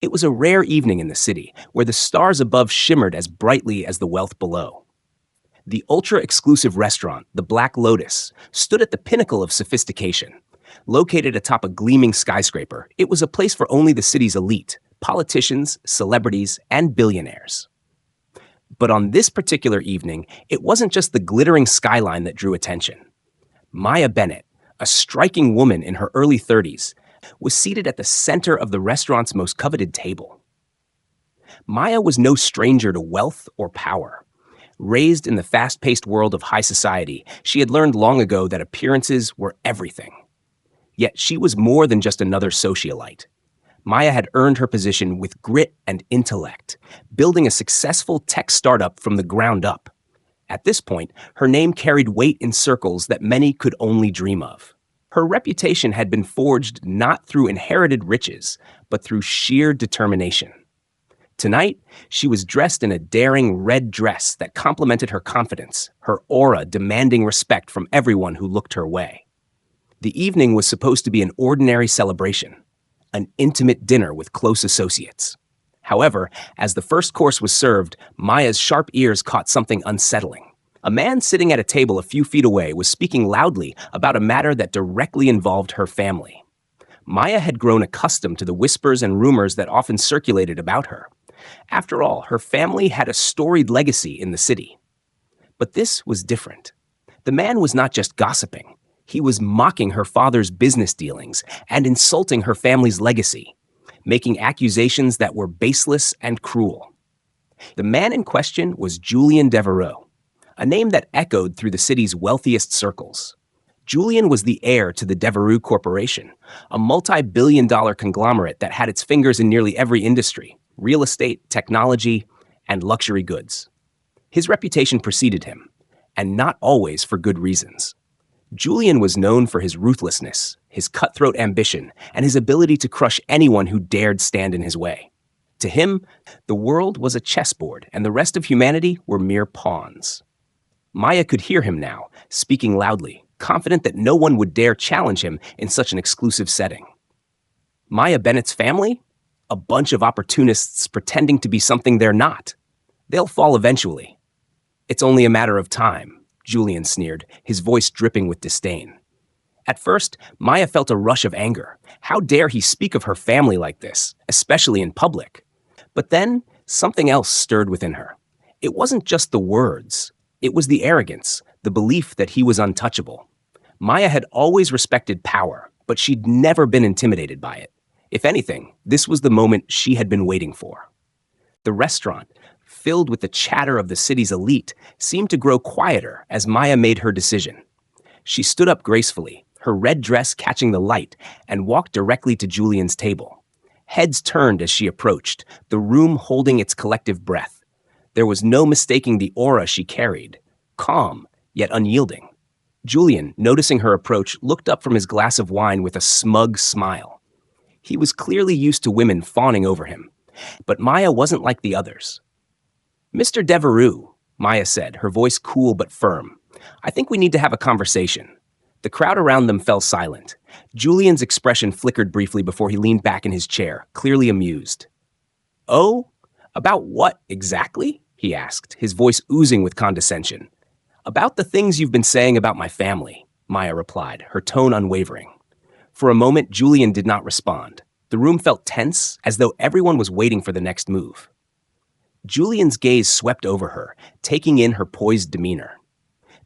It was a rare evening in the city, where the stars above shimmered as brightly as the wealth below. The ultra-exclusive restaurant, the Black Lotus, stood at the pinnacle of sophistication. Located atop a gleaming skyscraper, it was a place for only the city's elite, politicians, celebrities, and billionaires. But on this particular evening, it wasn't just the glittering skyline that drew attention. Maya Bennett, a striking woman in her early 30s, was seated at the center of the restaurant's most coveted table. Maya was no stranger to wealth or power. Raised in the fast-paced world of high society, she had learned long ago that appearances were everything. Yet she was more than just another socialite. Maya had earned her position with grit and intellect, building a successful tech startup from the ground up. At this point, her name carried weight in circles that many could only dream of. Her reputation had been forged not through inherited riches, but through sheer determination. Tonight, she was dressed in a daring red dress that complemented her confidence, her aura demanding respect from everyone who looked her way. The evening was supposed to be an ordinary celebration, an intimate dinner with close associates. However, as the first course was served, Maya's sharp ears caught something unsettling. A man sitting at a table a few feet away was speaking loudly about a matter that directly involved her family. Maya had grown accustomed to the whispers and rumors that often circulated about her. After all, her family had a storied legacy in the city. But this was different. The man was not just gossiping. He was mocking her father's business dealings and insulting her family's legacy, making accusations that were baseless and cruel. The man in question was Julien Devereaux, a name that echoed through the city's wealthiest circles. Julien was the heir to the Devereaux Corporation, a multi-billion-dollar conglomerate that had its fingers in nearly every industry: real estate, technology, and luxury goods. His reputation preceded him, and not always for good reasons. Julien was known for his ruthlessness, his cutthroat ambition, and his ability to crush anyone who dared stand in his way. To him, the world was a chessboard, and the rest of humanity were mere pawns. Maya could hear him now, speaking loudly, confident that no one would dare challenge him in such an exclusive setting. Maya Bennett's family? A bunch of opportunists pretending to be something they're not. They'll fall eventually. It's only a matter of time, Julien sneered, his voice dripping with disdain. At first, Maya felt a rush of anger. How dare he speak of her family like this, especially in public? But then, something else stirred within her. It wasn't just the words. It was the arrogance, the belief that he was untouchable. Maya had always respected power, but she'd never been intimidated by it. If anything, this was the moment she had been waiting for. The restaurant, filled with the chatter of the city's elite, seemed to grow quieter as Maya made her decision. She stood up gracefully, her red dress catching the light, and walked directly to Julien's table. Heads turned as she approached, the room holding its collective breath. There was no mistaking the aura she carried, calm, yet unyielding. Julien, noticing her approach, looked up from his glass of wine with a smug smile. He was clearly used to women fawning over him, but Maya wasn't like the others. "Mr. Devereaux," Maya said, her voice cool but firm, "I think we need to have a conversation." The crowd around them fell silent. Julien's expression flickered briefly before he leaned back in his chair, clearly amused. "Oh? About what, exactly?" he asked, his voice oozing with condescension. "About the things you've been saying about my family," Maya replied, her tone unwavering. For a moment, Julien did not respond. The room felt tense, as though everyone was waiting for the next move. Julien's gaze swept over her, taking in her poised demeanor.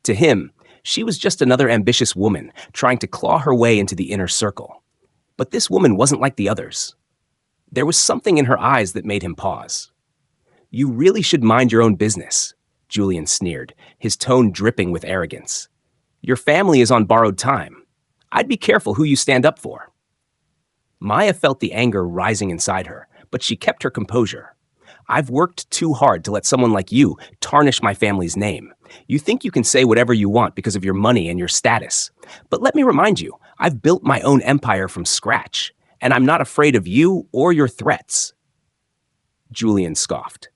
To him, she was just another ambitious woman trying to claw her way into the inner circle. But this woman wasn't like the others. There was something in her eyes that made him pause. "You really should mind your own business," Julien sneered, his tone dripping with arrogance. "Your family is on borrowed time. I'd be careful who you stand up for." Maya felt the anger rising inside her, but she kept her composure. "I've worked too hard to let someone like you tarnish my family's name. You think you can say whatever you want because of your money and your status. But let me remind you, I've built my own empire from scratch, and I'm not afraid of you or your threats." Julien scoffed.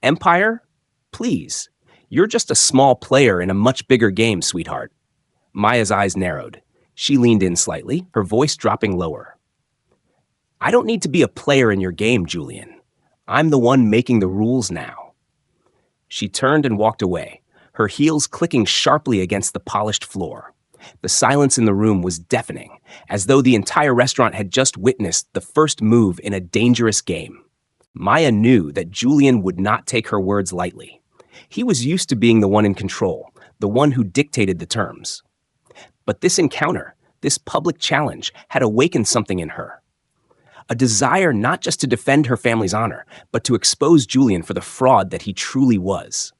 "Empire? Please. You're just a small player in a much bigger game, sweetheart." Maya's eyes narrowed. She leaned in slightly, her voice dropping lower. I don't need to be a player in your game, Julian. I'm the one making the rules now. She turned and walked away, her heels clicking sharply against the polished floor. The silence in the room was deafening, as though the entire restaurant had just witnessed the first move in a dangerous game. Maya knew that Julian would not take her words lightly. He was used to being the one in control, the one who dictated the terms. But this encounter, this public challenge, had awakened something in her. A desire not just to defend her family's honor, but to expose Julian for the fraud that he truly was.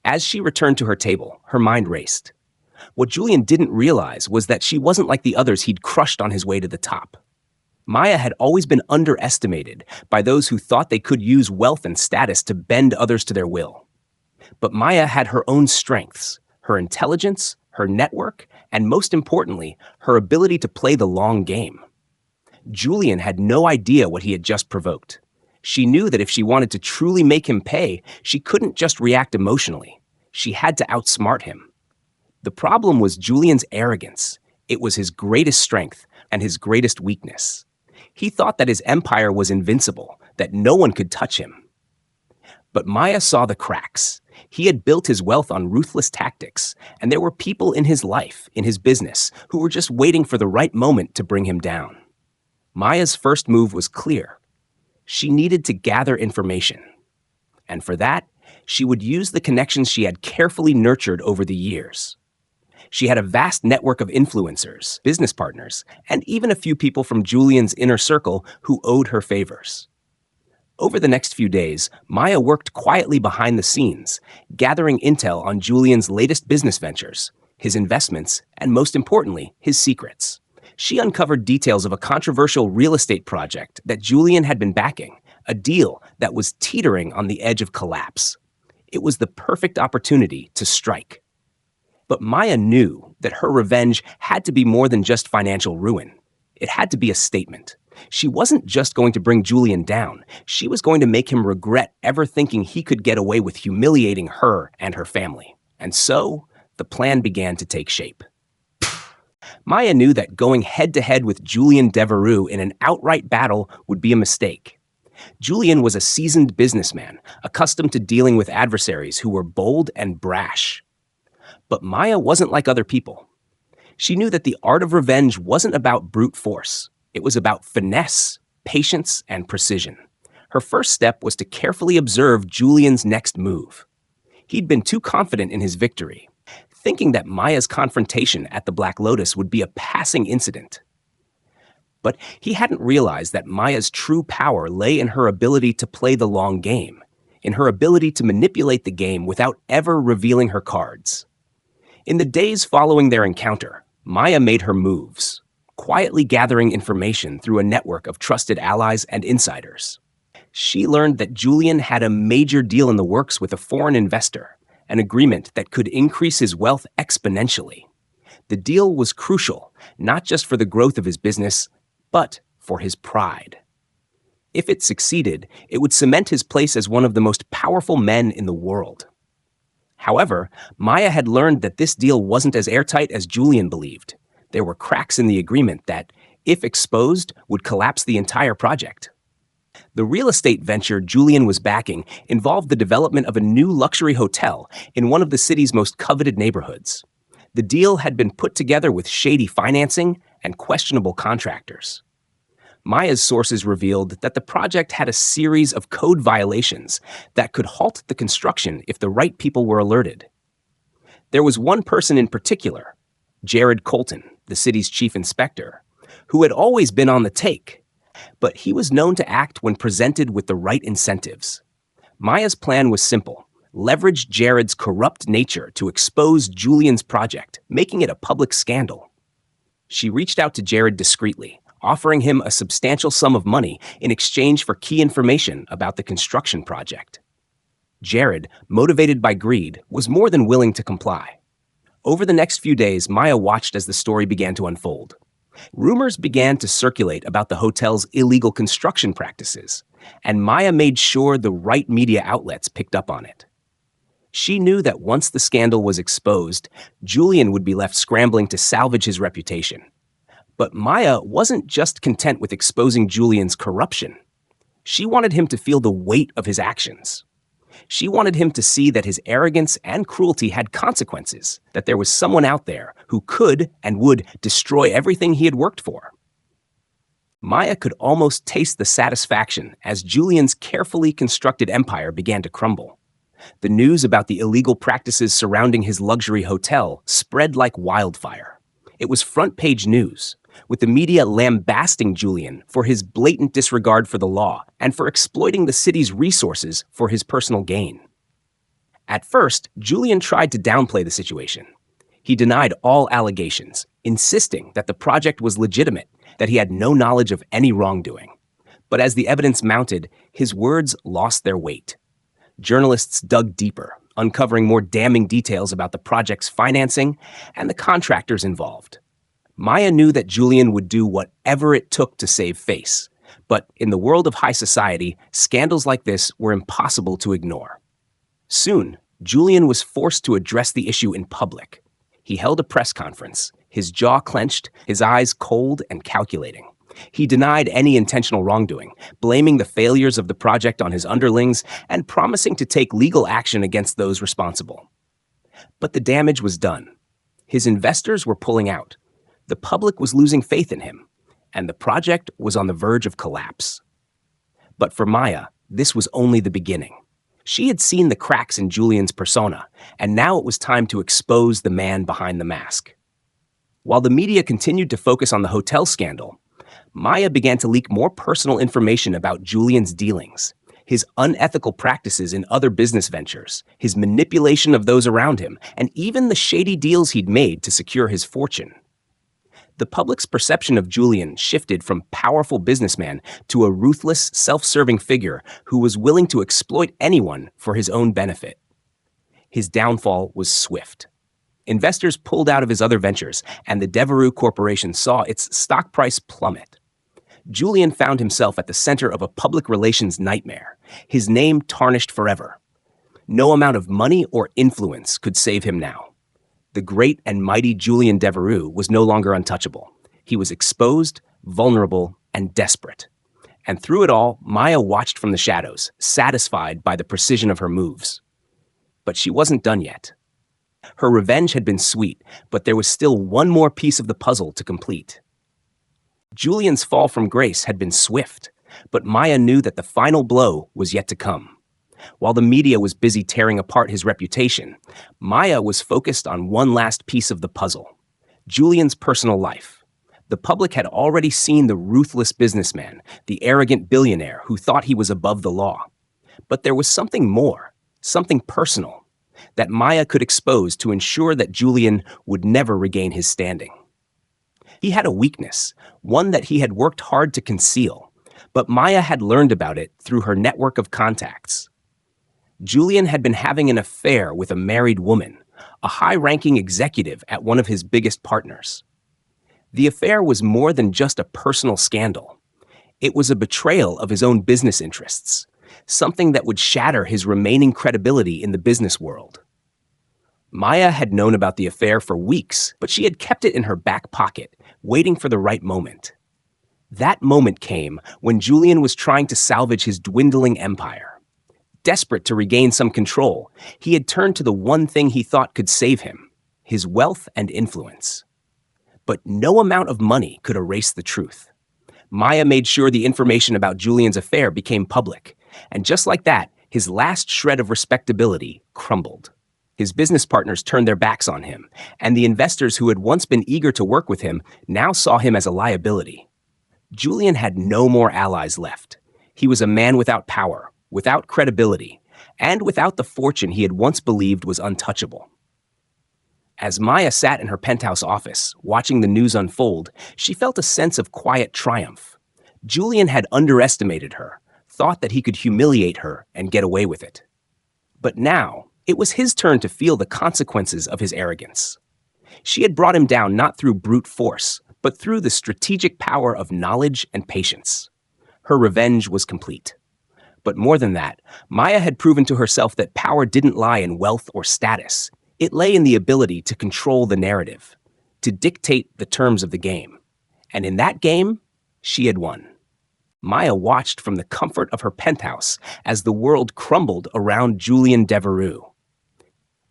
As she returned to her table, her mind raced. What Julian didn't realize was that she wasn't like the others he'd crushed on his way to the top. Maya had always been underestimated by those who thought they could use wealth and status to bend others to their will. But Maya had her own strengths, her intelligence, her network, and most importantly, her ability to play the long game. Julian had no idea what he had just provoked. She knew that if she wanted to truly make him pay, she couldn't just react emotionally. She had to outsmart him. The problem was Julian's arrogance. It was his greatest strength and his greatest weakness. He thought that his empire was invincible, that no one could touch him. But Maya saw the cracks. He had built his wealth on ruthless tactics, and there were people in his life, in his business, who were just waiting for the right moment to bring him down. Maya's first move was clear. She needed to gather information. And for that, she would use the connections she had carefully nurtured over the years. She had a vast network of influencers, business partners, and even a few people from Julian's inner circle who owed her favors. Over the next few days, Maya worked quietly behind the scenes, gathering intel on Julian's latest business ventures, his investments, and most importantly, his secrets. She uncovered details of a controversial real estate project that Julian had been backing, a deal that was teetering on the edge of collapse. It was the perfect opportunity to strike. But Maya knew that her revenge had to be more than just financial ruin. It had to be a statement. She wasn't just going to bring Julian down. She was going to make him regret ever thinking he could get away with humiliating her and her family. And so, the plan began to take shape. Maya knew that going head-to-head with Julian Devereux in an outright battle would be a mistake. Julian was a seasoned businessman, accustomed to dealing with adversaries who were bold and brash. But Maya wasn't like other people. She knew that the art of revenge wasn't about brute force. It was about finesse, patience, and precision. Her first step was to carefully observe Julian's next move. He'd been too confident in his victory, thinking that Maya's confrontation at the Black Lotus would be a passing incident. But he hadn't realized that Maya's true power lay in her ability to play the long game, in her ability to manipulate the game without ever revealing her cards. In the days following their encounter, Maya made her moves, quietly gathering information through a network of trusted allies and insiders. She learned that Julian had a major deal in the works with a foreign investor, an agreement that could increase his wealth exponentially. The deal was crucial, not just for the growth of his business, but for his pride. If it succeeded, it would cement his place as one of the most powerful men in the world. However, Maya had learned that this deal wasn't as airtight as Julian believed. There were cracks in the agreement that, if exposed, would collapse the entire project. The real estate venture Julian was backing involved the development of a new luxury hotel in one of the city's most coveted neighborhoods. The deal had been put together with shady financing and questionable contractors. Maya's sources revealed that the project had a series of code violations that could halt the construction if the right people were alerted. There was one person in particular, Jared Colton, the city's chief inspector, who had always been on the take, but he was known to act when presented with the right incentives. Maya's plan was simple: leverage Jared's corrupt nature to expose Julian's project, making it a public scandal. She reached out to Jared discreetly, offering him a substantial sum of money in exchange for key information about the construction project. Jared, motivated by greed, was more than willing to comply. Over the next few days, Maya watched as the story began to unfold. Rumors began to circulate about the hotel's illegal construction practices, and Maya made sure the right media outlets picked up on it. She knew that once the scandal was exposed, Julian would be left scrambling to salvage his reputation. But Maya wasn't just content with exposing Julian's corruption. She wanted him to feel the weight of his actions. She wanted him to see that his arrogance and cruelty had consequences, that there was someone out there who could and would destroy everything he had worked for. Maya could almost taste the satisfaction as Julian's carefully constructed empire began to crumble. The news about the illegal practices surrounding his luxury hotel spread like wildfire. It was front-page news, with the media lambasting Julian for his blatant disregard for the law and for exploiting the city's resources for his personal gain. At first, Julian tried to downplay the situation. He denied all allegations, insisting that the project was legitimate, that he had no knowledge of any wrongdoing. But as the evidence mounted, his words lost their weight. Journalists dug deeper, uncovering more damning details about the project's financing and the contractors involved. Maya knew that Julian would do whatever it took to save face, but in the world of high society, scandals like this were impossible to ignore. Soon, Julian was forced to address the issue in public. He held a press conference, his jaw clenched, his eyes cold and calculating. He denied any intentional wrongdoing, blaming the failures of the project on his underlings and promising to take legal action against those responsible. But the damage was done. His investors were pulling out. The public was losing faith in him, and the project was on the verge of collapse. But for Maya, this was only the beginning. She had seen the cracks in Julian's persona, and now it was time to expose the man behind the mask. While the media continued to focus on the hotel scandal, Maya began to leak more personal information about Julian's dealings, his unethical practices in other business ventures, his manipulation of those around him, and even the shady deals he'd made to secure his fortune. The public's perception of Julian shifted from powerful businessman to a ruthless, self-serving figure who was willing to exploit anyone for his own benefit. His downfall was swift. Investors pulled out of his other ventures, and the Devereux Corporation saw its stock price plummet. Julian found himself at the center of a public relations nightmare, his name tarnished forever. No amount of money or influence could save him now. The great and mighty Julian Devereux was no longer untouchable. He was exposed, vulnerable, and desperate. And through it all, Maya watched from the shadows, satisfied by the precision of her moves. But she wasn't done yet. Her revenge had been sweet, but there was still one more piece of the puzzle to complete. Julian's fall from grace had been swift, but Maya knew that the final blow was yet to come. While the media was busy tearing apart his reputation, Maya was focused on one last piece of the puzzle: Julian's personal life. The public had already seen the ruthless businessman, the arrogant billionaire who thought he was above the law. But there was something more, something personal, that Maya could expose to ensure that Julian would never regain his standing. He had a weakness, one that he had worked hard to conceal, but Maya had learned about it through her network of contacts. Julian had been having an affair with a married woman, a high-ranking executive at one of his biggest partners. The affair was more than just a personal scandal. It was a betrayal of his own business interests, something that would shatter his remaining credibility in the business world. Maya had known about the affair for weeks, but she had kept it in her back pocket, waiting for the right moment. That moment came when Julian was trying to salvage his dwindling empire. Desperate to regain some control, he had turned to the one thing he thought could save him: his wealth and influence. But no amount of money could erase the truth. Maya made sure the information about Julian's affair became public, and just like that, his last shred of respectability crumbled. His business partners turned their backs on him, and the investors who had once been eager to work with him now saw him as a liability. Julian had no more allies left. He was a man without power, without credibility, and without the fortune he had once believed was untouchable. As Maya sat in her penthouse office, watching the news unfold, she felt a sense of quiet triumph. Julian had underestimated her, thought that he could humiliate her and get away with it. But now, it was his turn to feel the consequences of his arrogance. She had brought him down not through brute force, but through the strategic power of knowledge and patience. Her revenge was complete. But more than that, Maya had proven to herself that power didn't lie in wealth or status. It lay in the ability to control the narrative, to dictate the terms of the game. And in that game, she had won. Maya watched from the comfort of her penthouse as the world crumbled around Julian Devereux.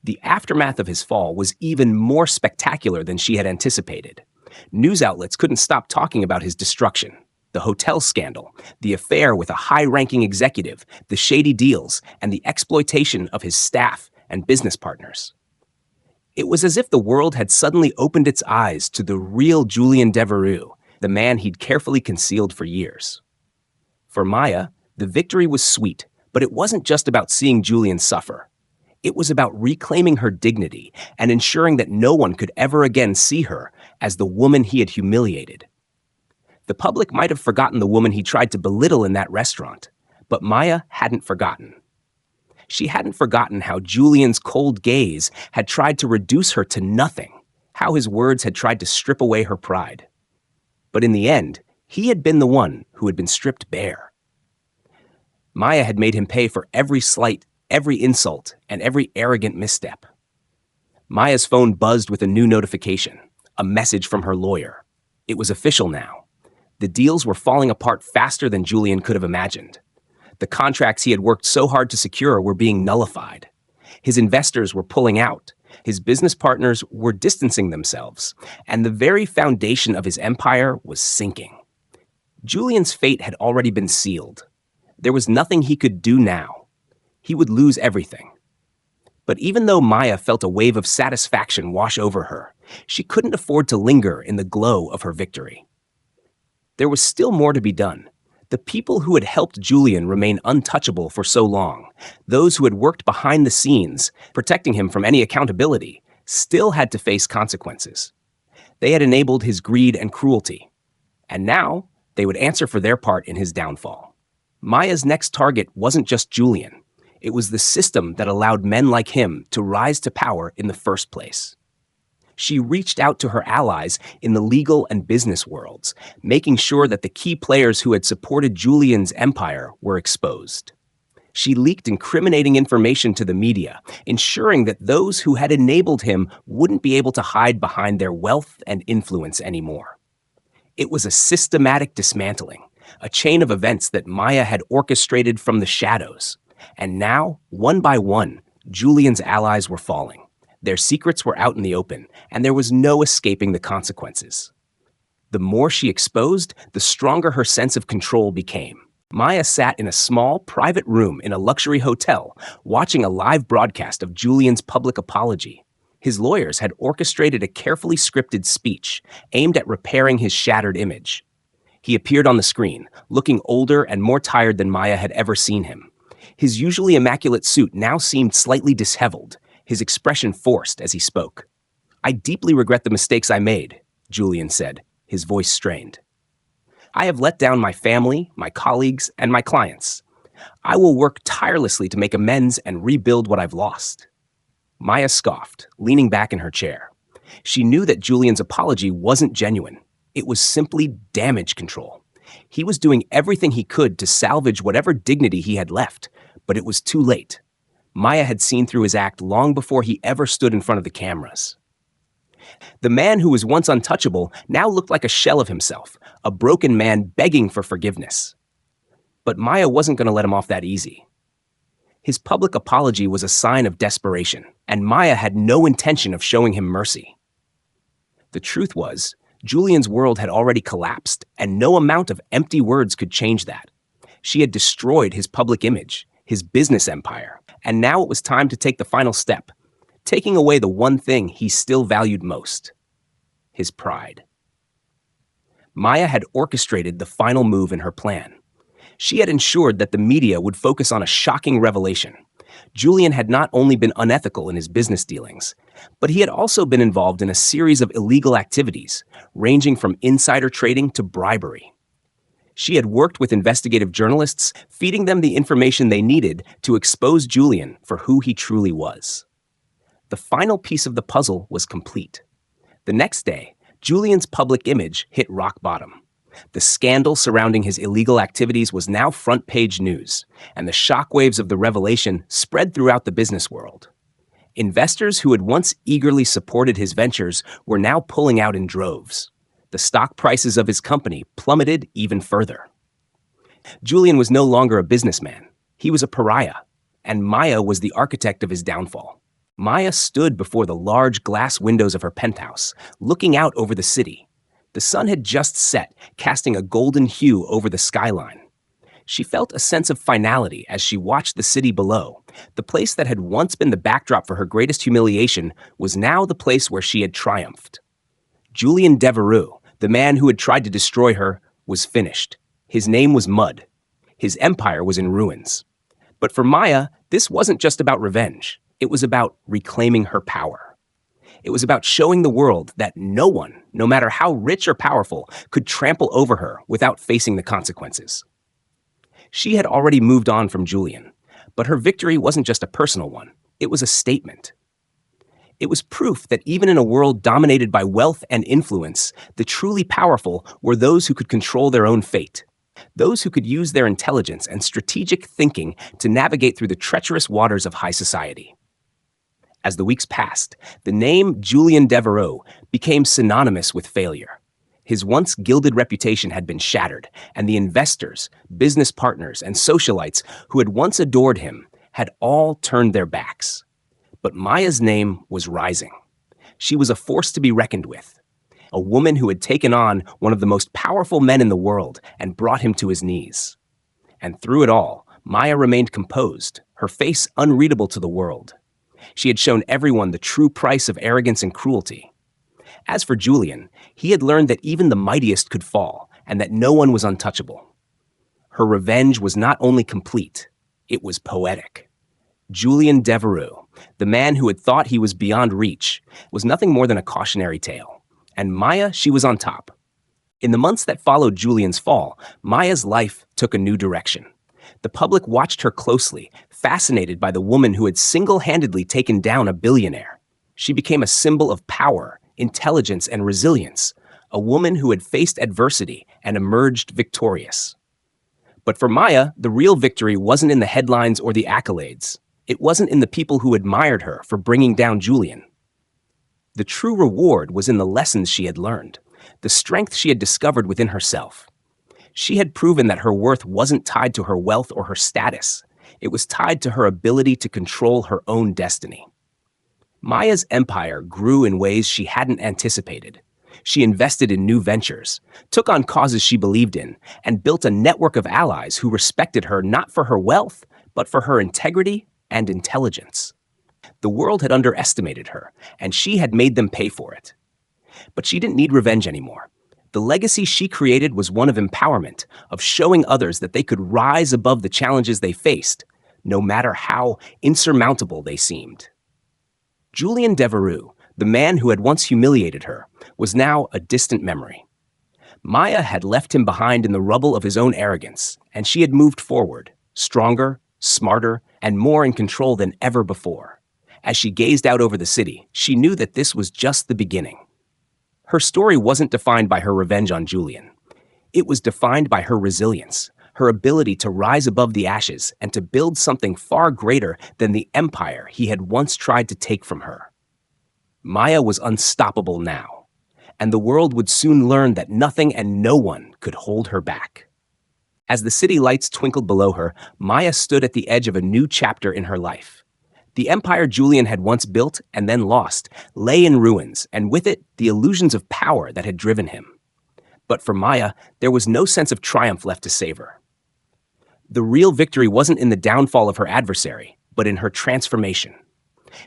The aftermath of his fall was even more spectacular than she had anticipated. News outlets couldn't stop talking about his destruction. The hotel scandal, the affair with a high-ranking executive, the shady deals, and the exploitation of his staff and business partners. It was as if the world had suddenly opened its eyes to the real Julian Devereux, the man he'd carefully concealed for years. For Maya, the victory was sweet, but it wasn't just about seeing Julian suffer. It was about reclaiming her dignity and ensuring that no one could ever again see her as the woman he had humiliated. The public might have forgotten the woman he tried to belittle in that restaurant, but Maya hadn't forgotten. She hadn't forgotten how Julian's cold gaze had tried to reduce her to nothing, how his words had tried to strip away her pride. But in the end, he had been the one who had been stripped bare. Maya had made him pay for every slight, every insult, and every arrogant misstep. Maya's phone buzzed with a new notification, a message from her lawyer. It was official now. The deals were falling apart faster than Julian could have imagined. The contracts he had worked so hard to secure were being nullified. His investors were pulling out. His business partners were distancing themselves, and the very foundation of his empire was sinking. Julian's fate had already been sealed. There was nothing he could do now. He would lose everything. But even though Maya felt a wave of satisfaction wash over her, she couldn't afford to linger in the glow of her victory. There was still more to be done. The people who had helped Julian remain untouchable for so long, those who had worked behind the scenes, protecting him from any accountability, still had to face consequences. They had enabled his greed and cruelty, and now they would answer for their part in his downfall. Maya's next target wasn't just Julian. It was the system that allowed men like him to rise to power in the first place. She reached out to her allies in the legal and business worlds, making sure that the key players who had supported Julian's empire were exposed. She leaked incriminating information to the media, ensuring that those who had enabled him wouldn't be able to hide behind their wealth and influence anymore. It was a systematic dismantling, a chain of events that Maya had orchestrated from the shadows. And now, one by one, Julian's allies were falling. Their secrets were out in the open, and there was no escaping the consequences. The more she exposed, the stronger her sense of control became. Maya sat in a small, private room in a luxury hotel, watching a live broadcast of Julian's public apology. His lawyers had orchestrated a carefully scripted speech aimed at repairing his shattered image. He appeared on the screen, looking older and more tired than Maya had ever seen him. His usually immaculate suit now seemed slightly disheveled, his expression forced as he spoke. "I deeply regret the mistakes I made," Julian said, his voice strained. "I have let down my family, my colleagues, and my clients. I will work tirelessly to make amends and rebuild what I've lost." Maya scoffed, leaning back in her chair. She knew that Julian's apology wasn't genuine. It was simply damage control. He was doing everything he could to salvage whatever dignity he had left, but it was too late. Maya had seen through his act long before he ever stood in front of the cameras. The man who was once untouchable now looked like a shell of himself, a broken man begging for forgiveness. But Maya wasn't going to let him off that easy. His public apology was a sign of desperation, and Maya had no intention of showing him mercy. The truth was, Julian's world had already collapsed, and no amount of empty words could change that. She had destroyed his public image, his business empire, and now it was time to take the final step, taking away the one thing he still valued most: his pride. Maya had orchestrated the final move in her plan. She had ensured that the media would focus on a shocking revelation. Julian had not only been unethical in his business dealings, but he had also been involved in a series of illegal activities, ranging from insider trading to bribery. She had worked with investigative journalists, feeding them the information they needed to expose Julian for who he truly was. The final piece of the puzzle was complete. The next day, Julian's public image hit rock bottom. The scandal surrounding his illegal activities was now front-page news, and the shockwaves of the revelation spread throughout the business world. Investors who had once eagerly supported his ventures were now pulling out in droves. the stock prices of his company plummeted even further. Julian was no longer a businessman. He was a pariah, and Maya was the architect of his downfall. Maya stood before the large glass windows of her penthouse, looking out over the city. The sun had just set, casting a golden hue over the skyline. She felt a sense of finality as she watched the city below. The place that had once been the backdrop for her greatest humiliation was now the place where she had triumphed. Julian Devereux, the man who had tried to destroy her, was finished. His name was mud. His empire was in ruins. But for Maya, this wasn't just about revenge. It was about reclaiming her power. It was about showing the world that no one, no matter how rich or powerful, could trample over her without facing the consequences. She had already moved on from Julian, but her victory wasn't just a personal one. It was a statement. It was proof that even in a world dominated by wealth and influence, the truly powerful were those who could control their own fate, those who could use their intelligence and strategic thinking to navigate through the treacherous waters of high society. As the weeks passed, the name Julian Devereux became synonymous with failure. His once gilded reputation had been shattered, and the investors, business partners, and socialites who had once adored him had all turned their backs. But Maya's name was rising. She was a force to be reckoned with, a woman who had taken on one of the most powerful men in the world and brought him to his knees. And through it all, Maya remained composed, her face unreadable to the world. She had shown everyone the true price of arrogance and cruelty. As for Julian, he had learned that even the mightiest could fall, and that no one was untouchable. Her revenge was not only complete, it was poetic. Julian Devereux, the man who had thought he was beyond reach, was nothing more than a cautionary tale. And Maya, she was on top. In the months that followed Julian's fall, Maya's life took a new direction. The public watched her closely, fascinated by the woman who had single-handedly taken down a billionaire. She became a symbol of power, intelligence, and resilience, a woman who had faced adversity and emerged victorious. But for Maya, the real victory wasn't in the headlines or the accolades. It wasn't in the people who admired her for bringing down Julian. The true reward was in the lessons she had learned, the strength she had discovered within herself. She had proven that her worth wasn't tied to her wealth or her status. It was tied to her ability to control her own destiny. Maya's empire grew in ways she hadn't anticipated. She invested in new ventures, took on causes she believed in, and built a network of allies who respected her not for her wealth, but for her integrity and intelligence. The world had underestimated her, and she had made them pay for it. But she didn't need revenge anymore. The legacy she created was one of empowerment, of showing others that they could rise above the challenges they faced, no matter how insurmountable they seemed. Julian Devereux, the man who had once humiliated her, was now a distant memory. Maya had left him behind in the rubble of his own arrogance, and she had moved forward, stronger, smarter, and more in control than ever before. As she gazed out over the city, she knew that this was just the beginning. Her story wasn't defined by her revenge on Julian. It was defined by her resilience, her ability to rise above the ashes and to build something far greater than the empire he had once tried to take from her. Maya was unstoppable now, and the world would soon learn that nothing and no one could hold her back. As the city lights twinkled below her, Maya stood at the edge of a new chapter in her life. The empire Julian had once built and then lost lay in ruins, and with it, the illusions of power that had driven him. But for Maya, there was no sense of triumph left to savor. The real victory wasn't in the downfall of her adversary, but in her transformation.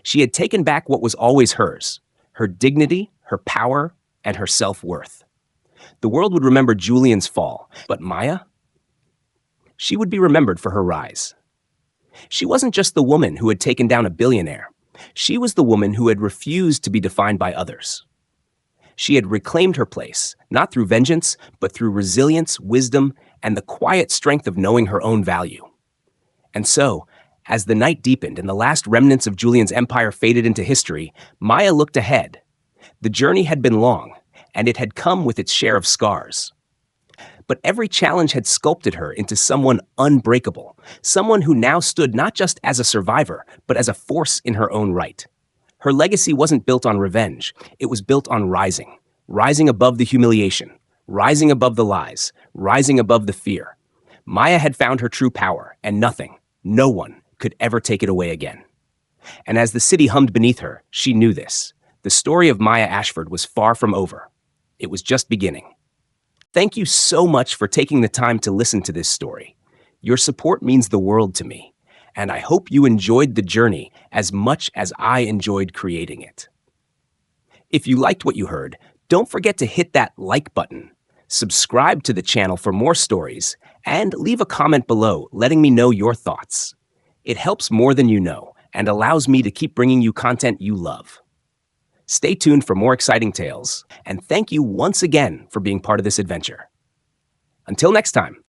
She had taken back what was always hers, her dignity, her power, and her self-worth. The world would remember Julian's fall, but Maya? She would be remembered for her rise. She wasn't just the woman who had taken down a billionaire. She was the woman who had refused to be defined by others. She had reclaimed her place, not through vengeance, but through resilience, wisdom, and the quiet strength of knowing her own value. And so, as the night deepened and the last remnants of Julian's empire faded into history, Maya looked ahead. The journey had been long, and it had come with its share of scars. But every challenge had sculpted her into someone unbreakable, someone who now stood not just as a survivor, but as a force in her own right. Her legacy wasn't built on revenge, it was built on rising, rising above the humiliation, rising above the lies, rising above the fear. Maya had found her true power, and nothing, no one, could ever take it away again. And as the city hummed beneath her, she knew this. The story of Maya Ashford was far from over. It was just beginning. Thank you so much for taking the time to listen to this story. Your support means the world to me, and I hope you enjoyed the journey as much as I enjoyed creating it. If you liked what you heard, don't forget to hit that like button, subscribe to the channel for more stories, and leave a comment below letting me know your thoughts. It helps more than you know and allows me to keep bringing you content you love. Stay tuned for more exciting tales, and thank you once again for being part of this adventure. Until next time.